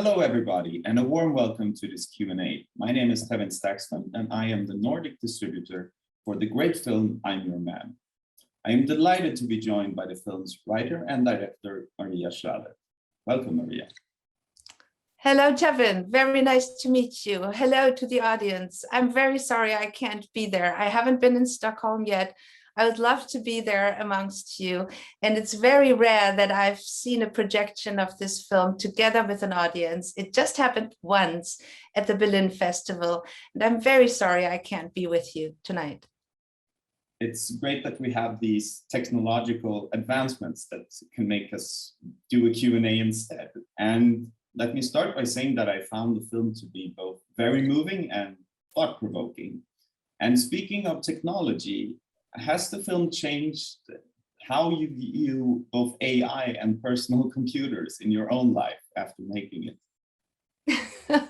Hello, everybody, and a warm welcome to this Q&A. My name is Kevin Stakston, and I am the Nordic distributor for the great film I'm Your Man. I am delighted to be joined by the film's writer and director, Maria Schrader. Welcome, Maria. Hello, Kevin. Very nice to meet you. Hello to the audience. I'm very sorry I can't be there. I haven't been in Stockholm yet. I would love to be there amongst you. And it's very rare that I've seen a projection of this film together with an audience. It just happened once at the Berlin Festival. And I'm very sorry I can't be with you tonight. It's great that we have these technological advancements that can make us do a Q&A instead. And let me start by saying that I found the film to be both very moving and thought-provoking. And speaking of technology, has the film changed how you view both AI and personal computers in your own life after making it?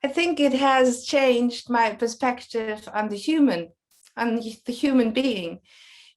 I think it has changed my perspective on the human being,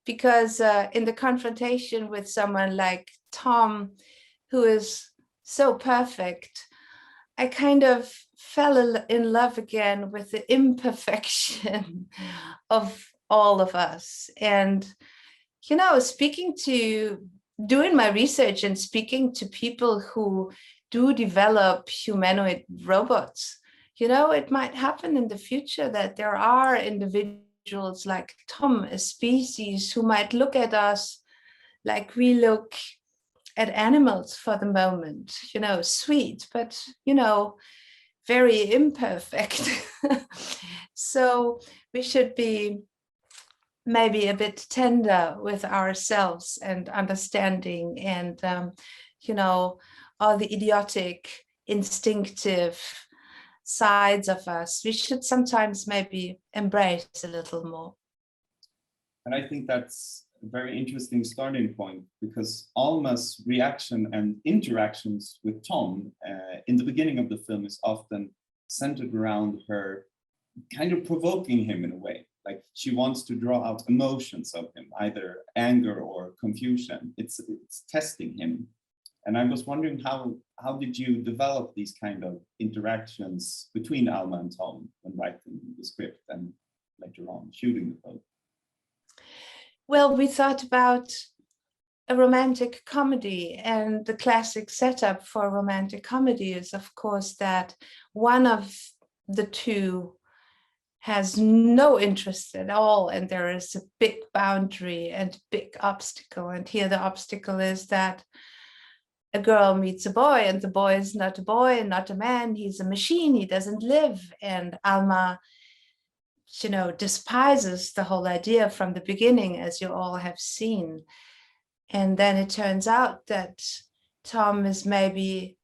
because in the confrontation with someone like Tom, who is so perfect, I kind of fell in love again with the imperfection of all of us. And, you know, doing my research and speaking to people who do develop humanoid robots, you know, it might happen in the future that there are individuals like Tom, a species, who might look at us like we look at animals for the moment, you know, sweet, but, you know, very imperfect. So we should be maybe a bit tender with ourselves and understanding and, you know, all the idiotic, instinctive sides of us. We should sometimes maybe embrace a little more. And I think that's a very interesting starting point, because Alma's reaction and interactions with Tom in the beginning of the film is often centered around her kind of provoking him in a way. Like she wants to draw out emotions of him, either anger or confusion. It's testing him. And I was wondering, how did you develop these kind of interactions between Alma and Tom when writing the script and later on shooting the film? Well, we thought about a romantic comedy, and the classic setup for a romantic comedy is, of course, that one of the two has no interest at all, and there is a big boundary and big obstacle. And here the obstacle is that a girl meets a boy, and the boy is not a boy and not a man. He's a machine. He doesn't live. And Alma, you know, despises the whole idea from the beginning, as you all have seen. And then it turns out that Tom is maybe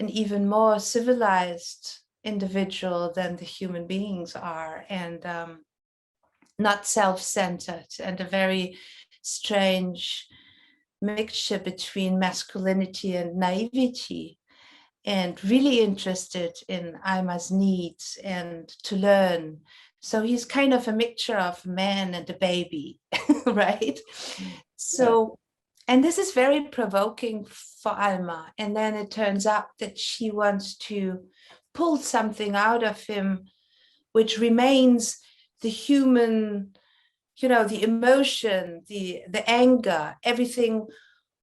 an even more civilized individual than the human beings are, and not self-centered, and a very strange mixture between masculinity and naivety, and really interested in Alma's needs and to learn. So he's kind of a mixture of a man and a baby, right? So, and this is very provoking for Alma. And then it turns out that she wants to pull something out of him, which remains the human, you know, the emotion, the anger, everything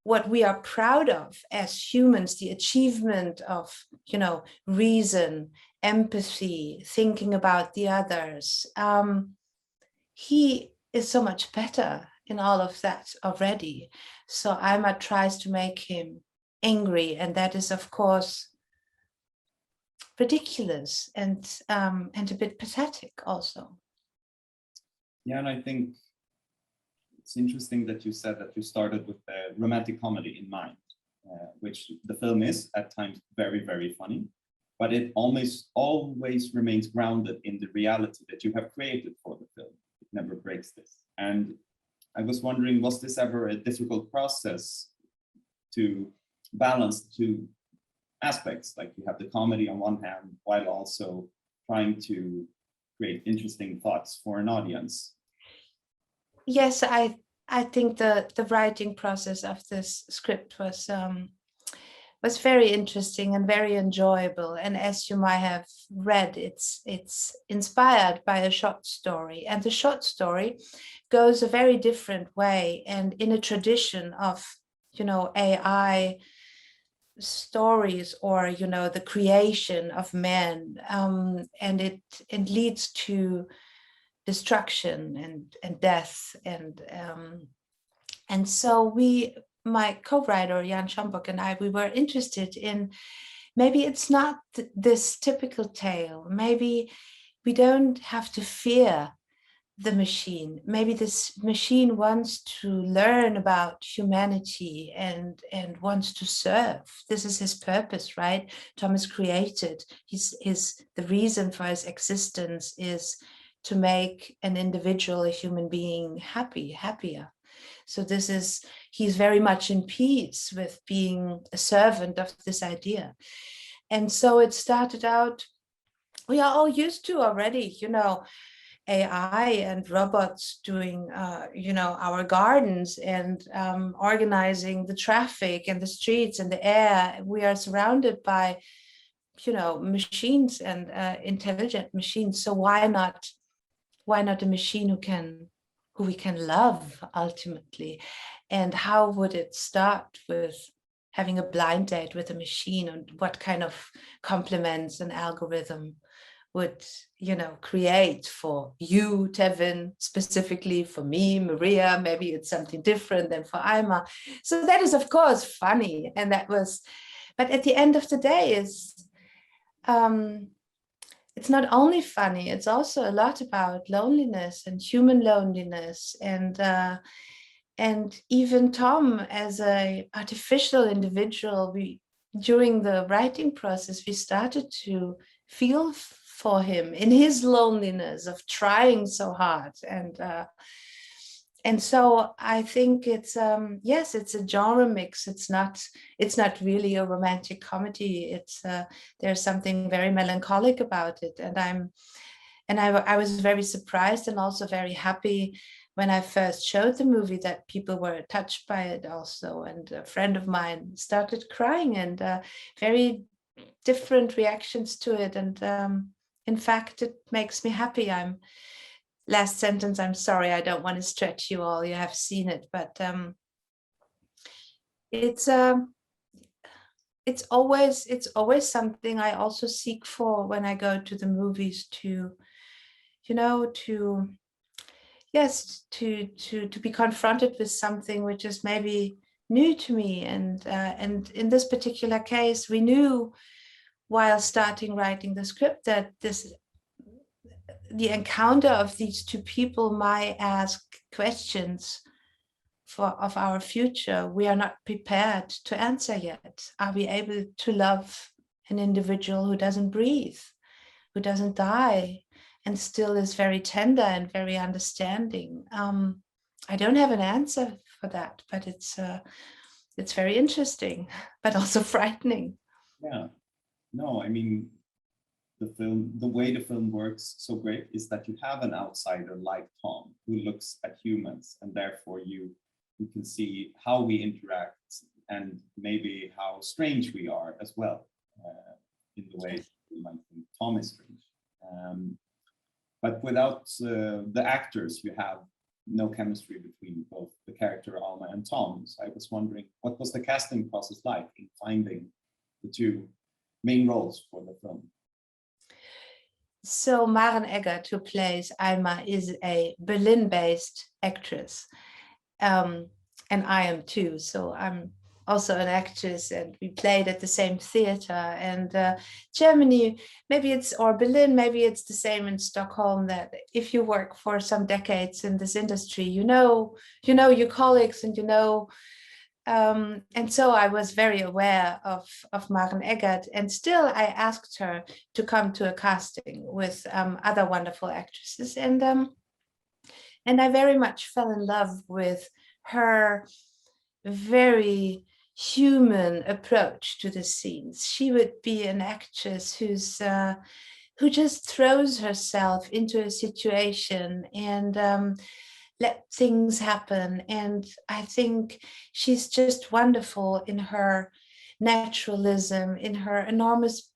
what we are proud of as humans, the achievement of, you know, reason, empathy, thinking about the others. He is so much better in all of that already. So Alma tries to make him angry, and that is, of course, ridiculous and a bit pathetic also. Yeah, and I think it's interesting that you said that you started with a romantic comedy in mind, which the film is at times very, very funny, but it almost always remains grounded in the reality that you have created for the film. It never breaks this. And I was wondering, was this ever a difficult process to balance two aspects? Like you have the comedy on one hand, while also trying to create interesting thoughts for an audience. Yes, I think the writing process of this script was was very interesting and very enjoyable. And as you might have read, it's inspired by a short story. And the short story goes a very different way and in a tradition of, AI stories or, the creation of men. And it leads to destruction and death. And so my co-writer Jan Schambok and I, we were interested in, maybe it's not this typical tale. Maybe we don't have to fear the machine. Maybe this machine wants to learn about humanity and wants to serve. This is his purpose, right? Tom is created. The reason for his existence is to make an individual, a human being, happier. So he's very much in peace with being a servant of this idea. And so it started out, we are all used to already, AI and robots doing, our gardens and organizing the traffic and the streets and the air. We are surrounded by, machines and intelligent machines. So why not a machine who we can love ultimately? And how would it start with having a blind date with a machine, and what kind of compliments an algorithm would, create for you, Tevin, specifically for me, Maria? Maybe it's something different than for Alma. So that is, of course, funny. And but at the end of the day, it's not only funny, it's also a lot about loneliness and human loneliness. And even Tom, as a artificial individual, during the writing process, we started to feel for him in his loneliness of trying so hard. And so I think it's it's a genre mix. It's not really a romantic comedy. There's something very melancholic about it. And I was very surprised and also very happy when I first showed the movie that people were touched by it also. And a friend of mine started crying, and very different reactions to it. And in fact, it makes me happy. Last sentence, I'm sorry, I don't want to stretch you all. You have seen it, but it's always something I also seek for when I go to the movies, to be confronted with something which is maybe new to me. And in this particular case, we knew while starting writing the script that the encounter of these two people might ask questions of our future we are not prepared to answer yet. Are we able to love an individual who doesn't breathe, who doesn't die, and still is very tender and very understanding? I don't have an answer for that, but it's very interesting, but also frightening. Yeah, no, I mean, the way the film works so great is that you have an outsider like Tom who looks at humans, and therefore you can see how we interact and maybe how strange we are as well, in the way you might think Tom is strange. But without the actors, you have no chemistry between both the character Alma and Tom. So I was wondering, what was the casting process like in finding the two main roles for the film? So Maren Eggert, who plays Alma, is a Berlin-based actress. And I am too. So I'm also an actress, and we played at the same theater. And Germany, or Berlin, maybe it's the same in Stockholm, that if you work for some decades in this industry, you know your colleagues, and and so I was very aware of Maren Eggert, and still I asked her to come to a casting with other wonderful actresses, and I very much fell in love with her very human approach to the scenes. She would be an actress who just throws herself into a situation and let things happen. And I think she's just wonderful in her naturalism, in her enormous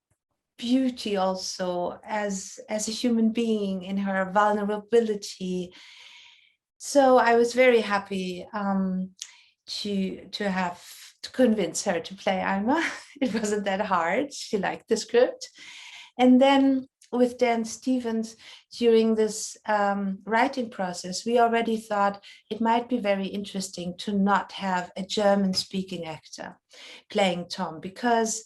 beauty also as a human being, in her vulnerability. So I was very happy to convince her to play Alma. It wasn't that hard. She liked the script. And then with Dan Stevens, during this writing process, we already thought it might be very interesting to not have a German-speaking actor playing Tom, because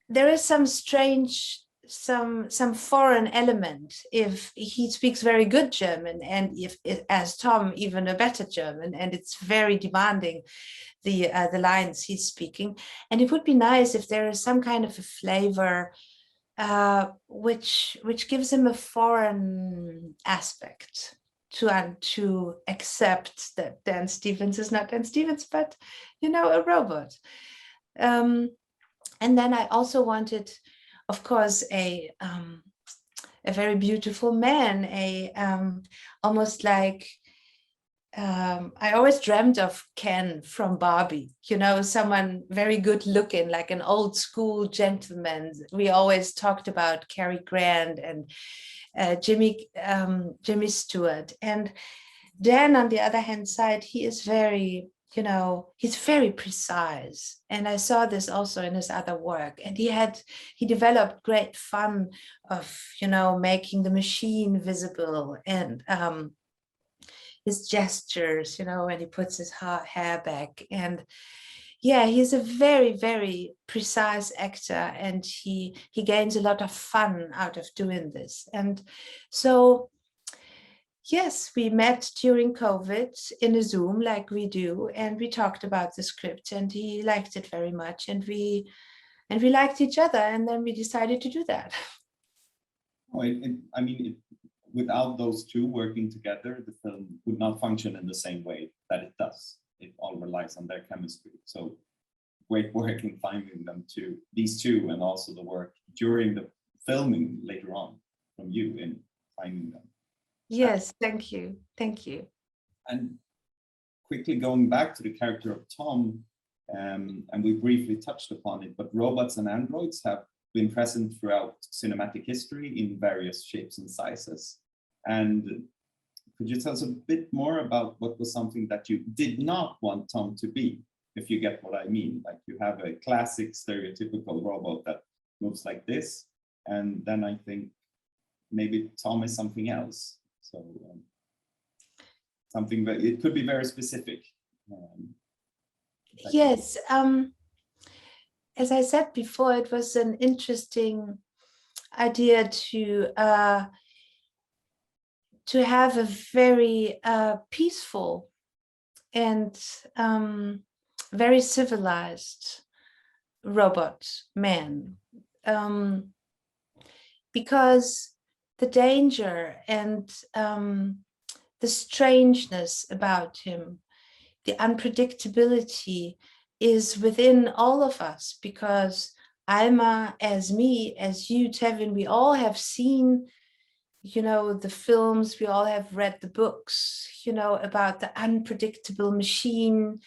there is some strange, some foreign element if he speaks very good German, and if as Tom even a better German, and it's very demanding, the lines he's speaking. And it would be nice if there is some kind of a flavor which gives him a foreign aspect to accept that Dan Stevens is not Dan Stevens, but a robot. And then I also wanted, of course, a very beautiful man, almost like I always dreamt of Ken from Barbie, someone very good looking, like an old school gentleman. We always talked about Cary Grant and Jimmy Stewart. And Dan, on the other hand side, he is very, he's very precise. And I saw this also in his other work. And he developed great fun of, making the machine visible, and his gestures, when he puts his hair back. And yeah, he's a very, very precise actor, and he gains a lot of fun out of doing this. And so, yes, we met during COVID in a Zoom like we do, and we talked about the script, and he liked it very much, and we liked each other, and then we decided to do that. Oh, without those two working together, the film would not function in the same way that it does. It all relies on their chemistry. So great work in finding them to these two, and also the work during the filming later on from you in finding them. Yes, thank you. Thank you. And quickly going back to the character of Tom, and we briefly touched upon it, but robots and androids have been present throughout cinematic history in various shapes and sizes. And could you tell us a bit more about what was something that you did not want Tom to be, if you get what I mean? Like, you have a classic stereotypical robot that moves like this, and then I think maybe Tom is something else. So something that it could be very specific. Yes. As I said before, it was an interesting idea to have a very peaceful and very civilized robot man, because the danger and the strangeness about him, the unpredictability, is within all of us, because Alma, as me, as you, Tevin, we all have seen, the films, we all have read the books, about the unpredictable machine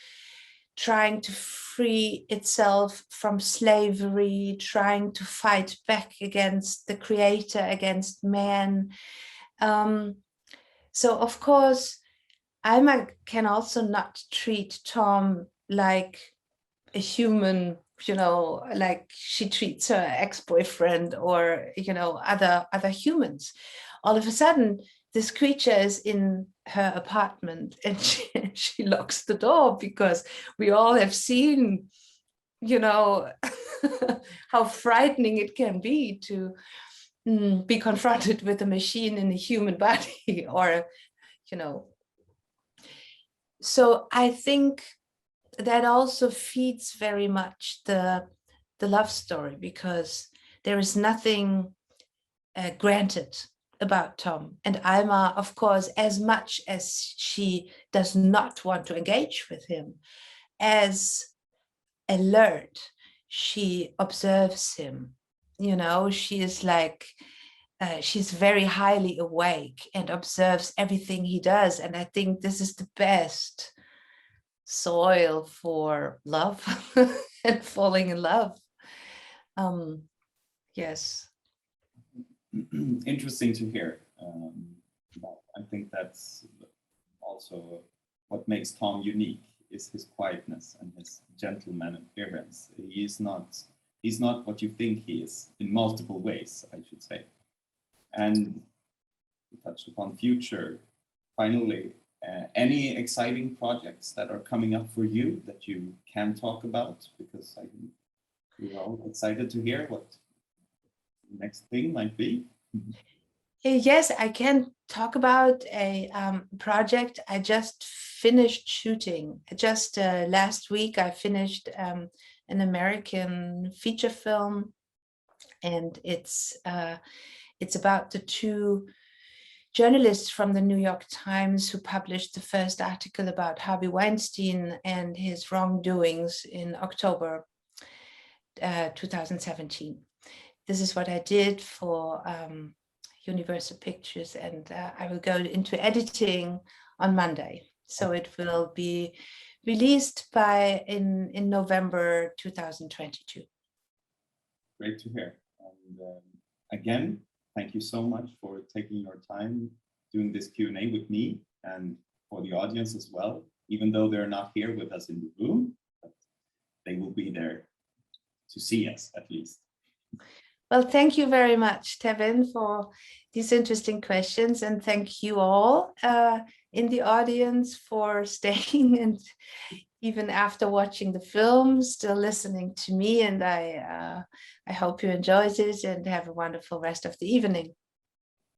trying to free itself from slavery, trying to fight back against the creator, against man. So of course, Alma can also not treat Tom like a human, like she treats her ex-boyfriend or, other humans. All of a sudden, this creature is in her apartment, and she locks the door, because we all have seen, how frightening it can be to be confronted with a machine in a human body, or, So I think that also feeds very much the love story, because there is nothing granted about Tom. And Alma, of course, as much as she does not want to engage with him, as alert, she observes him. She is like, she's very highly awake and observes everything he does. And I think this is the best soil for love and falling in love. Yes. Interesting to hear. But I think that's also what makes Tom unique, is his quietness and his gentleman appearance. He's not what you think he is in multiple ways, I should say. And we touched upon future. Finally, any exciting projects that are coming up for you that you can talk about? Because we're all excited to hear what the next thing might be. Yes, I can talk about a project I just finished shooting. Just last week, I finished an American feature film, and it's about the two journalists from the New York Times who published the first article about Harvey Weinstein and his wrongdoings in October 2017. This is what I did for Universal Pictures, and I will go into editing on Monday. So it will be released in November 2022. Great to hear. And again, thank you so much for taking your time doing this Q&A with me, and for the audience as well, even though they're not here with us in the room, but they will be there to see us at least. Well, thank you very much, Tevin, for these interesting questions, and thank you all in the audience for staying and even after watching the film, still listening to me. And I hope you enjoyed it and have a wonderful rest of the evening.